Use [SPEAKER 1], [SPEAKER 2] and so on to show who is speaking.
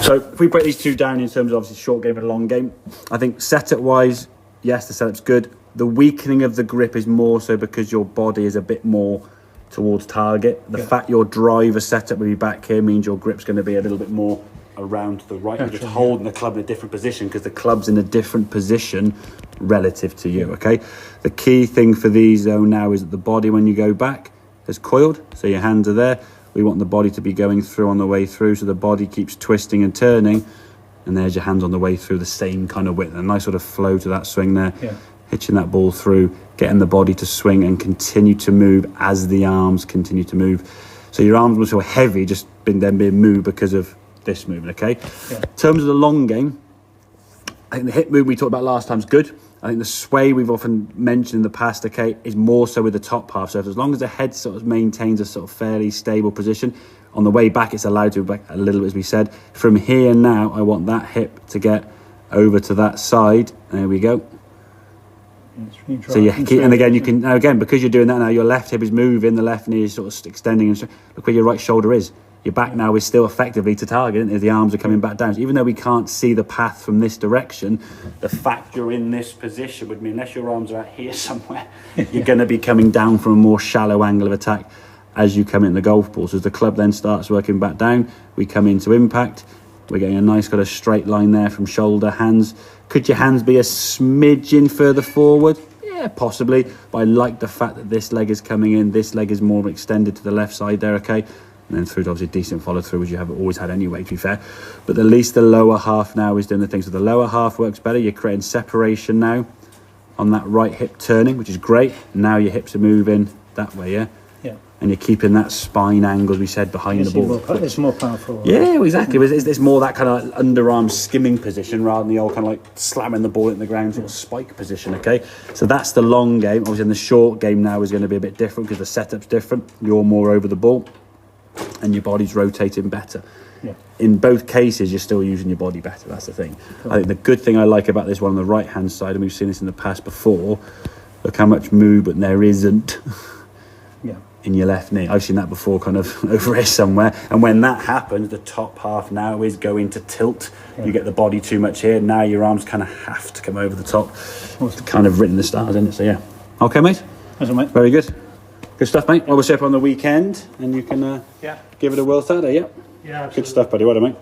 [SPEAKER 1] So if we break these two down in terms of obviously short game and long game, I think setup wise, yes, the setup's good. The weakening of the grip is more so because your body is a bit more towards target. The fact your driver setup will be back here means your grip's going to be a little bit more around to the right. You're just holding the club in a different position because the club's in a different position relative to you, okay? The key thing for these though now is that the body, when you go back, is coiled, so your hands are there. We want the body to be going through on the way through, so the body keeps twisting and turning, and there's your hands on the way through the same kind of width. A nice sort of flow to that swing there, hitching that ball through, getting the body to swing and continue to move as the arms continue to move. So your arms were so heavy, just then being moved because of this movement, okay? In terms of the long game, I think the hip movement we talked about last time is good. I think the sway we've often mentioned in the past, okay, is more so with the top half. So as long as the head sort of maintains a sort of fairly stable position, on the way back it's allowed to back a little bit, as we said. From here now, I want that hip to get over to that side. There we go. So you keep, and again, you can now again because you're doing that now. Your left hip is moving, the left knee is sort of extending, and look where your right shoulder is. Your back now is still effectively to target, isn't it? The arms are coming back down. So even though we can't see the path from this direction, the fact you're in this position would mean, unless your arms are out here somewhere, you're going to be coming down from a more shallow angle of attack as you come in the golf ball. So as the club then starts working back down, we come into impact. We're getting a nice kind of straight line there from shoulder, hands. Could your hands be a smidgen further forward? Yeah, possibly. But I like the fact that this leg is coming in. This leg is more extended to the left side there, okay? And then through to obviously decent follow through, as you have always had anyway, to be fair. But at least the lower half now is doing the thing. So the lower half works better. You're creating separation now on that right hip turning, which is great. Now your hips are moving that way, yeah? Yeah. And you're keeping that spine angle, as we said, behind the ball.
[SPEAKER 2] It's more powerful.
[SPEAKER 1] Yeah, exactly. It's more that kind of underarm skimming position rather than the old kind of like slamming the ball in the ground sort of spike position, okay? So that's the long game. Obviously, in the short game now is going to be a bit different because the setup's different. You're more over the ball and your body's rotating better. Yeah. In both cases, you're still using your body better. That's the thing. Cool. I think the good thing I like about this one on the right-hand side, and we've seen this in the past before, look how much movement there isn't in your left knee. I've seen that before kind of over here somewhere. And when that happens, the top half now is going to tilt. You get the body too much here. Now your arms kind of have to come over the top. It's kind of written the stars, isn't it? So yeah. Okay, mate?
[SPEAKER 2] That's all, mate.
[SPEAKER 1] Very good. Good stuff, mate. Well, we'll see you up on the weekend and you can give it a whirl Saturday, yeah?
[SPEAKER 2] Yeah, absolutely.
[SPEAKER 1] Good stuff, buddy. Well done, mate.